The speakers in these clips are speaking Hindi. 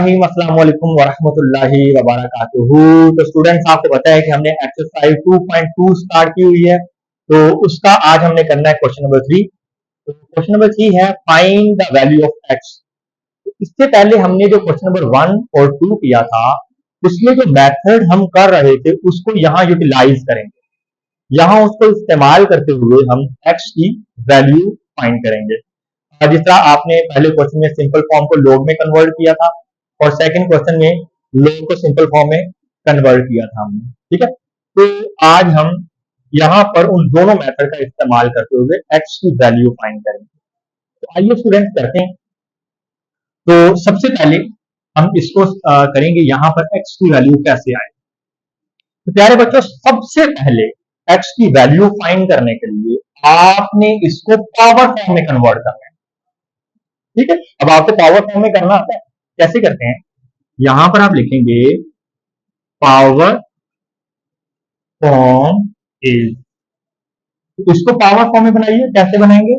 अस्सलाम वालेकुम वरहमतुल्लाहि वबरकातुहू। तो स्टूडेंट्स, आपको पता है कि हमने एक्सरसाइज 2.2 स्टार्ट की हुई है। तो उसका आज हमने करना है क्वेश्चन नंबर 3। तो क्वेश्चन नंबर 3 है find the value of x. इससे पहले हमने जो क्वेश्चन नंबर 1 और 2 किया था, उसमें जो मेथड हम कर रहे थे उसको यहाँ यूटिलाइज करेंगे। यहाँ उसको इस्तेमाल करते हुए हम एक्स की वैल्यू फाइंड करेंगे। जिस तरह आपने पहले क्वेश्चन में सिंपल फॉर्म को लॉग में कन्वर्ट किया था और सेकंड क्वेश्चन में लॉग को सिंपल फॉर्म में कन्वर्ट किया था हमने, ठीक है। तो आज हम यहाँ पर उन दोनों मेथड का इस्तेमाल करते हुए एक्स की वैल्यू फाइंड करेंगे। तो आइए स्टूडेंट्स करते हैं। तो सबसे पहले हम इसको करेंगे यहाँ पर एक्स की वैल्यू कैसे आए। तो प्यारे बच्चों, सबसे पहले एक्स की वैल्यू फाइंड करने के लिए आपने इसको पावर फॉर्म में कन्वर्ट करना है, ठीक है। अब आपको पावर फॉर्म में करना आता है, कैसे करते हैं? यहां पर आप लिखेंगे पावर फॉर्म इज। इसको पावर फॉर्म में बनाइए। कैसे बनाएंगे?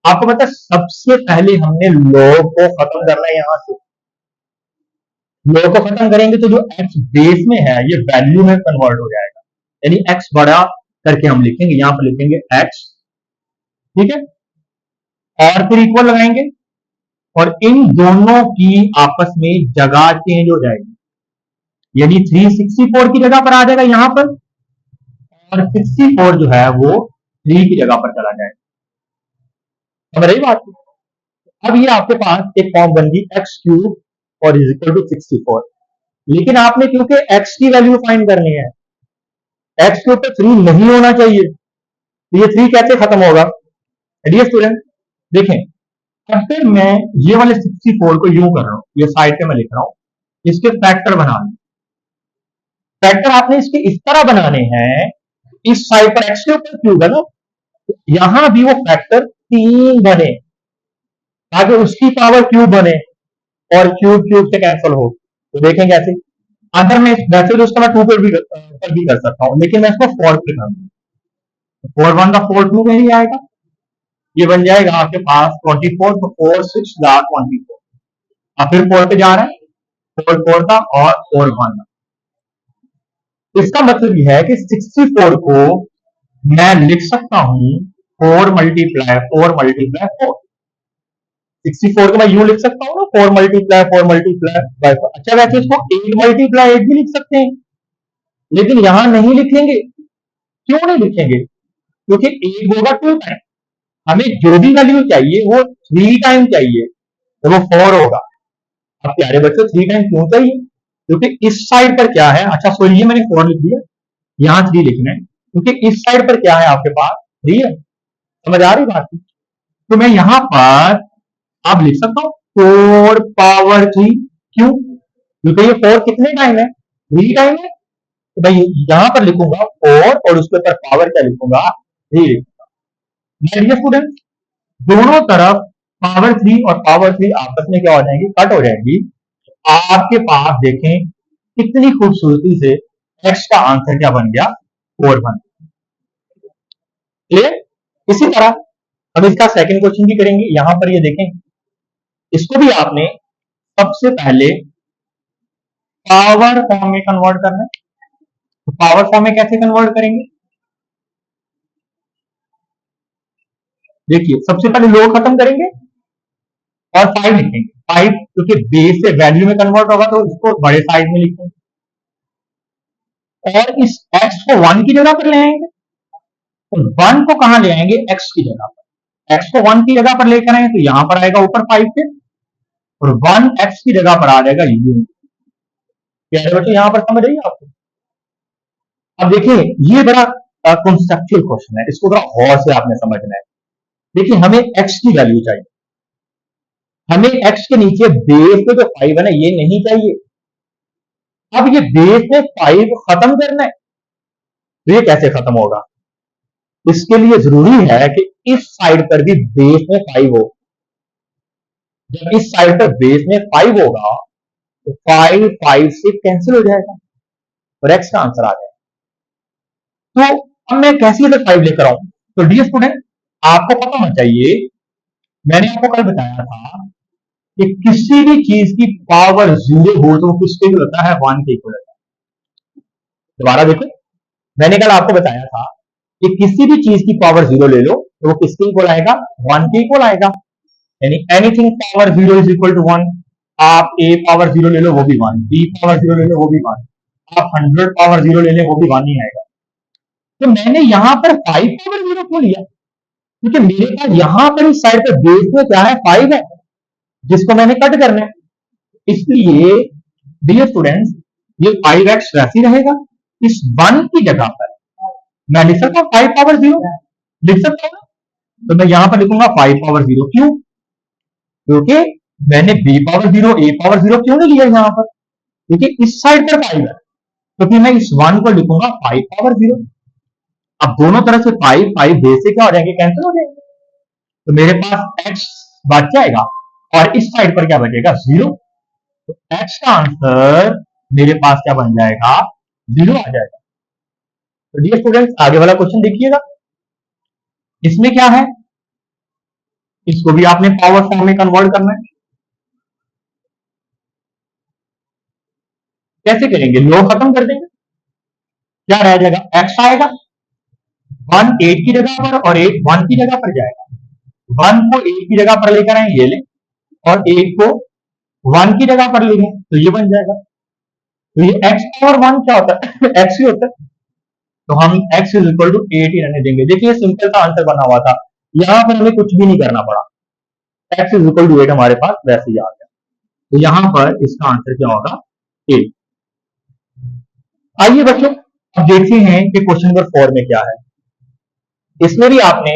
आपको पता है, सबसे पहले हमने लॉग को खत्म करना है। यहां से लॉग को खत्म करेंगे तो जो एक्स बेस में है ये वैल्यू में कन्वर्ट हो जाएगा, यानी एक्स बड़ा करके हम लिखेंगे, यहां पर लिखेंगे एक्स, ठीक है। और फिर इक्वल लगाएंगे और इन दोनों की आपस में जगह चेंज हो जाएगी, यानी 364 की जगह पर आ जाएगा यहां पर, और 64 जो है वो 3 की जगह पर चला जाएगा। समझ रही बात? अब ये आपके पास एक फॉर्म बन गई एक्स क्यूब और इज इक्वल टू 64। लेकिन आपने क्योंकि एक्स की वैल्यू फाइंड करनी है, एक्स के ऊपर 3 नहीं होना चाहिए, तो ये 3 कैसे खत्म होगा? डियर स्टूडेंट देखें, अब फिर मैं ये वाले 64 को यूं कर रहा हूं, ये साइड पे मैं लिख रहा हूं, इसके फैक्टर बना लूं। फैक्टर आपने इसके इस तरह बनाने हैं, इस साइड पर एक्स के ऊपर क्यूब है ना, यहां भी वो फैक्टर 3 बने ताकि उसकी पावर क्यूब बने और क्यूब क्यूब से कैंसिल हो। तो देखेंगे ऐसे। अगर मैं वैसे तो उसका मैं 2 पर भी कर सकता हूं, लेकिन मैं इसको 4 पे कर दूंगा। 4 1 का 4 2 में ही आएगा, ये बन जाएगा आपके पास 24। तो 4 6 24। अब फिर 4 पे जा रहा है, 4 4 का और 4 1 का। इसका मतलब यह है कि 64 को मैं लिख सकता हूं 4 मल्टीप्लाई 4 मल्टीप्लाई 4। 64 को मैं यूं लिख सकता हूं ना, 4 मल्टीप्लाई 4 मल्टीप्लाई बाय 4। अच्छा, वैसे इसको 8 मल्टीप्लाई 8 भी लिख सकते हैं, लेकिन यहां नहीं लिखेंगे। क्यों नहीं लिखेंगे? क्योंकि 8 होगा 2 टाइम, हमें जो भी वैल्यू चाहिए वो 3 टाइम चाहिए, तो वो 4 होगा। अब प्यारे बच्चों, 3 टाइम क्यों चाहिए? क्योंकि इस साइड पर क्या है? अच्छा सॉरी, ये मैंने 4 लिख दिया, यहां 3 लिखना है, क्योंकि इस साइड पर क्या है आपके पास? 3 है। समझ आ रही बात? तो मैं यहां पर अब लिख सकता हूं 4 पावर 3। क्यों? क्योंकि ये 4 कितने टाइम है? 3 टाइम है। तो भाई यहां पर लिखूंगा 4 और उसके ऊपर पावर क्या लिखूंगा? 3 लिखूंगा। डियर स्टूडेंट, दोनों तरफ पावर 3 और पावर 3 आपस में क्या हो जाएंगी? कट हो जाएंगी। आपके पास देखें कितनी खूबसूरती से एक्स का आंसर क्या बन गया? 4 बन। क्लियर? इसी तरह हम इसका सेकंड क्वेश्चन भी करेंगे। यहां पर ये देखें, इसको भी आपने सबसे पहले पावर फॉर्म में कन्वर्ट करना है। तो पावर फॉर्म में कैसे कन्वर्ट करेंगे? देखिए, सबसे पहले लोग खत्म करेंगे और 5 लिखेंगे। 5 क्योंकि बेस से वैल्यू में कन्वर्ट होगा तो इसको बड़े साइज में लिखेंगे, और इस x को 1 की जगह पर ले आएंगे। तो 1 को कहां ले आएंगे? x की जगह पर। x को 1 की जगह पर लेकर आए तो यहां पर आएगा ऊपर 5 पे, और 1 x की जगह पर आ जाएगा u। प्यारे बच्चों, यहां पर समझ रही है आपको? अब देखिए, ये बड़ा कॉन्सेप्चुअल क्वेश्चन है, इसको बड़ा गौर से आपने समझना है। देखिए, हमें x की वैल्यू चाहिए, हमें x के नीचे बेस पे जो 5 है ना, ये नहीं चाहिए। अब ये बेस में 5 खत्म करना है, तो ये कैसे खत्म होगा? इसके लिए जरूरी है कि इस साइड पर भी बेस में 5 हो। जब इस साइड पर बेस में 5 होगा तो 5 5 से कैंसिल हो जाएगा और x का आंसर आ जाएगा। तो अब मैं कैसे इधर 5 लेकर आऊं? तो डियर स्टूडेंट, आपको पता होना चाहिए, मैंने आपको कल बताया था कि किसी भी चीज की पावर जीरो हो तो किसके इक्वल होता है, 1 के इक्वल होता है। दोबारा देखो, मैंने कल आपको बताया था कि किसी भी चीज की पावर जीरो ले लो तो वो किसके इक्वल आएगा, 1 के इक्वल आएगा। यानी anything power zero is equal to 1। आप ए पावर जीरो ले लो वो भी 1, बी पावर जीरो ले लो वो भी 1, आप 100 पावर जीरो ले लें वो भी 1 ही आएगा। तो मैंने यहां पर 5 पावर जीरो क्यों लिया, क्योंकि मेरे पास यहां पर इस साइड पर बेस में क्या है, 5 है, जिसको मैंने कट करना है। इसलिए डियर स्टूडेंट्स, ये 5x वैसे ही रहेगा, इस 1 की जगह पर मैं लिख सकता हूं 5 पावर जीरो, लिख सकता हूं। तो मैं यहां पर लिखूंगा 5 पावर जीरो। क्यों, क्योंकि मैंने बी पावर जीरो ए पावर जीरो क्यों नहीं लिया यहां पर, क्योंकि इस साइड पर 5 है, तो फिर मैं इस 1 को लिखूंगा 5 पावर जीरो। अब दोनों तरफ से 5 बेस से क्या हो जाएंगे, कैंसिल हो जाएंगे, तो मेरे पास x बच जाएगा और इस साइड पर क्या बचेगा, जीरो। तो x का आंसर मेरे पास क्या बन जाएगा, जीरो आ जाएगा। तो डियर स्टूडेंट्स, आगे वाला क्वेश्चन देखिएगा, इसमें क्या है, इसको भी आपने पावर फॉर्म में कन्वर्ट करना है। कैसे करेंगे, लो खत्म कर देंगे, क्या रह जाएगा, x आएगा, 1 8 की जगह पर और 8 1 की जगह पर जाएगा। 1 को 8 की जगह पर लेकर आए, ये ले, और 8 को 1 की जगह पर लेंगे तो ये बन जाएगा। तो ये x पावर 1 क्या होता है x ही होता है, तो हम x इज इक्वल टू 8 ही रहने देंगे। देखिए सिंपल सा आंसर बना हुआ था, यहां पर हमें कुछ भी नहीं करना पड़ा, x इज इक्वल टू 8 हमारे पास वैसे ही आ गया। तो यहां पर इसका आंसर क्या होगा, 8। आइए बच्चों, अब देखते हैं कि क्वेश्चन नंबर 4 में क्या है। इसमें भी आपने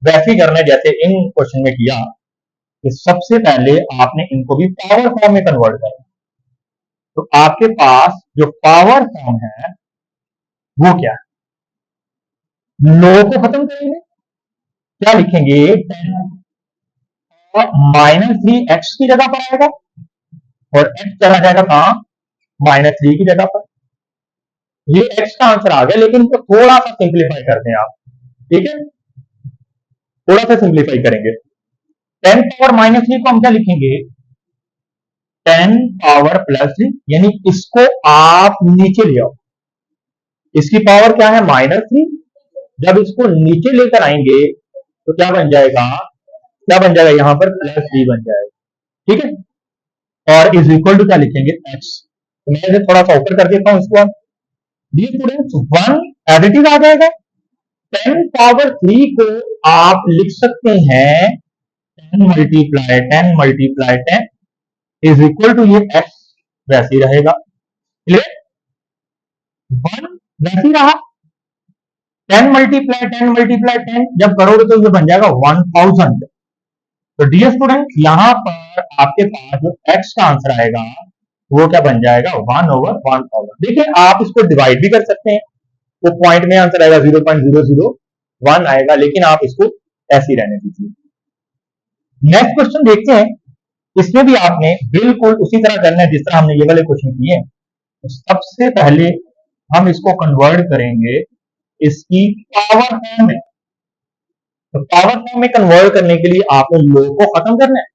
वैसे ही करना है जैसे इन क्वेश्चन में किया, कि सबसे पहले आपने इनको भी पावर फॉर्म में कन्वर्ट करना। तो आपके पास जो पावर फॉर्म है वो क्या है, लो को खत्म करेंगे, क्या लिखेंगे, 10 और -3 x की जगह पर आएगा और x चला जाएगा कहां, -3 की जगह पर। ये x का आंसर आ गया, लेकिन इसको थोड़ा सा सिंप्लीफाई करते हैं आप, ठीक है, थोड़ा सा सिंप्लीफाई करेंगे। 10 पावर -3 को हम क्या लिखेंगे, 10 पावर +3, यानी इसको आप नीचे ले आओ, इसकी पावर क्या है, -3। जब इसको नीचे लेकर आएंगे तो क्या बन जाएगा, क्या बन जाएगा, यहां पर +3 बन जाएगा, ठीक है, और इज इक्वल टू क्या लिखेंगे, x। तो मैं इसे थोड़ा सा ऊपर कर देता हूं इसको। डी स्टूडेंट्स, 1 एडिटिव आ जाएगा, 10 पावर 3 को आप लिख सकते हैं 10 मल्टीप्लाई 10 इज इक्वल टू ये x वैसे ही रहेगा, क्लियर, 1 वैसे ही रहा, 10 जब करोगे तो ये बन जाएगा 1000। तो डियर स्टूडेंट, यहां पर आपके पास जो x का आंसर आएगा वो क्या बन जाएगा, 1/1000। देखिए आप इसको डिवाइड भी कर सकते हैं, तो पॉइंट में आंसर आएगा 0.001 आएगा, लेकिन आप इसको ऐसे ही रहने दीजिए। नेक्स्ट क्वेश्चन देखते हैं, इसमें भी आपने बिल्कुल उसी तरह करना है जिस तरह हमने ये वाले क्वेश्चन किए। तो सबसे पहले हम इसको कन्वर्ट करेंगे इसकी पावर फॉर्म में। तो पावर फॉर्म में कन्वर्ट करने के लिए आपने लो को खत्म करना है,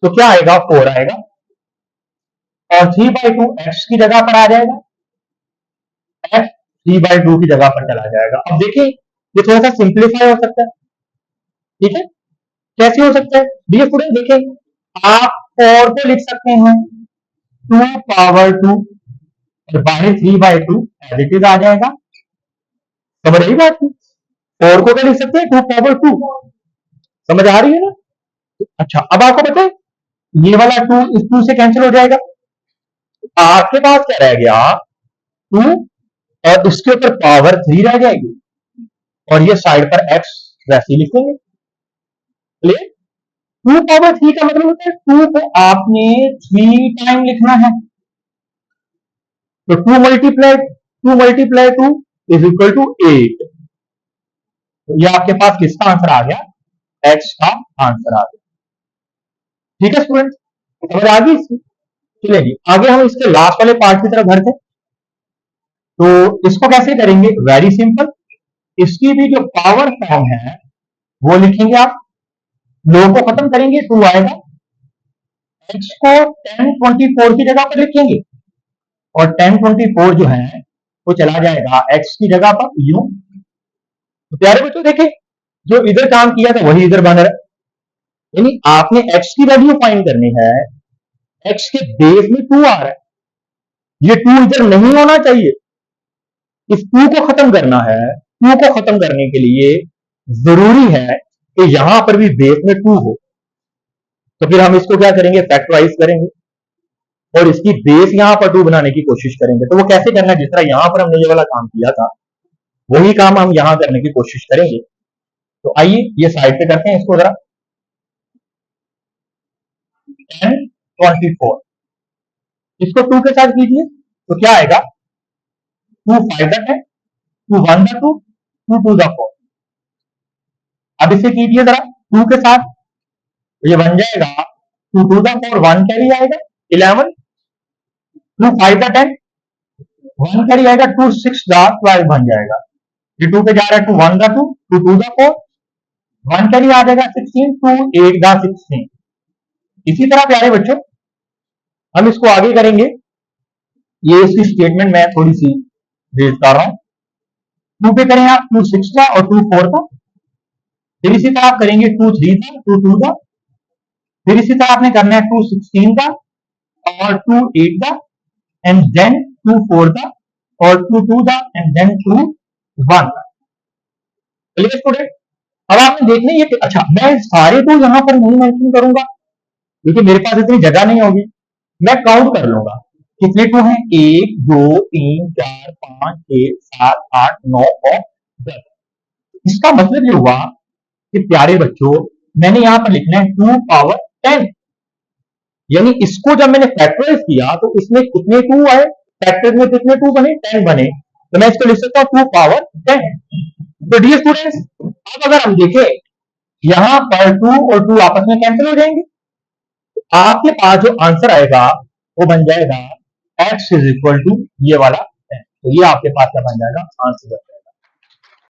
तो क्या आएगा, 4 आएगा और 3/2 x की जगह पर आ जाएगा, x 3/2 की जगह पर चला जाएगा। अब देखिए ये थोड़ा सा सिंप्लीफाई हो सकता है, ठीक है, कैसे हो सकता है, डियर स्टूडेंट देखिए आप 4 को लिख सकते हैं 2 पावर 2 और बाहर 3/2 एज इट इज आ जाएगा, समझ रही बात की, 4 को क्या लिख सकते हैं, 2 पावर 2, समझ आ रही है ना। अच्छा अब आपको पता है ये वाला 2 इस 2 से कैंसिल हो जाएगा, आपके पास क्या रह गया, 2 और उसके ऊपर पावर 3 रह जाएगी और ये साइड पर x वैसे ही लिखेंगे, क्लियर। 2 पावर 3 का मतलब होता है 2 को आपने 3 टाइम लिखना है, तो 2 2 इज इक्वल टू 8। तो ये आपके पास किसका आंसर आ गया, x का आंसर आ गया, ठीक है स्टूडेंट, समझ आ गई इसकी। चलिए आगे हम इसके लास्ट वाले पार्ट की तरफ बढ़ते हैं। तो इसको कैसे करेंगे, वेरी सिंपल, इसकी भी जो पावर फॉर्म है वो लिखेंगे आप, लो को खत्म करेंगे 2 आएगा x को 1024 की जगह पर लिखेंगे और 1024 जो है वो चला जाएगा x की जगह पर यूं। तो प्यारे बच्चों देखें, जो इधर काम किया था वही इधर बन रहा है, यानी आपने x की वैल्यू फाइंड करनी है, x के बेस में 2 आ रहा है, ये 2 इधर नहीं होना चाहिए, इस 2 को खत्म करना है। 2 को खत्म करने के लिए जरूरी है कि यहां पर भी बेस में 2 हो, तो फिर हम इसको क्या करेंगे, फैक्टराइज करेंगे और इसकी बेस यहां पर 2 बनाने की कोशिश करेंगे। तो वो कैसे करना है, जिस तरह यहां पर हमने ये वाला काम किया था वही काम हम यहां करने की कोशिश करेंगे। तो आइए ये साइड पे करते हैं इसको जरा। 1024 इसको 2 के साथ कीजिए तो क्या आएगा, 2 5 द 10, 2 1 द 2, 2 2 द 4। अब इसे कीजिए जरा 2 के साथ, तो ये बन जाएगा 2 2 द 4, 1 कैरी आएगा 11, 2 5 द 10, 1 कैरी आएगा, 2 6 द 12 बन जाएगा। ये 2 पे जा रहा है, 2 1 द 2, 2 2 द 4, 1 कैरी आ जाएगा 16, 2 8 द 16। इसी तरह प्यारे बच्चों हम इसको आगे करेंगे, ये इसकी स्टेटमेंट मैं थोड़ी सी रेज कर रहा हूं। 2 पे करें आप 2 6 का और 2 4 का, फिर इसी तरह आप करेंगे 2 3 का, 2 2 का, फिर इसी तरह आपने करना है 2 16 का और 2 8 का, एंड देन 2 4 का और 2 2 का, एंड देन 2 1 का। चलिए स्टूडेंट, अब आपने देखना ये, अच्छा मैं सारे तो यहां पर नहीं मेंशन करूंगा क्योंकि मेरे पास इतनी जगह नहीं होगी, मैं काउंट कर लूंगा कितने टू हैं, 1 2 3 4 5 6 7 8 9 और 10। इसका मतलब ये हुआ कि प्यारे बच्चों मैंने यहां पर लिखना है 2 पावर 10, यानी इसको जब मैंने फैक्टराइज किया तो इसमें कितने 2 आए, फैक्टर में कितने 2 बने, 10 बने, तो मैं इसको लिख सकता हूं 2 पावर 10। तो डियर स्टूडेंट्स, अब अगर हम देखें यहां पर 2 और 2 आपस में कैंसिल हो जाएंगे, आपके पास जो आंसर आएगा वो बन जाएगा x इज इक्वल टू ये वाला 10। तो ये आपके पास क्या बन जाएगा, आंसर बन जाएगा।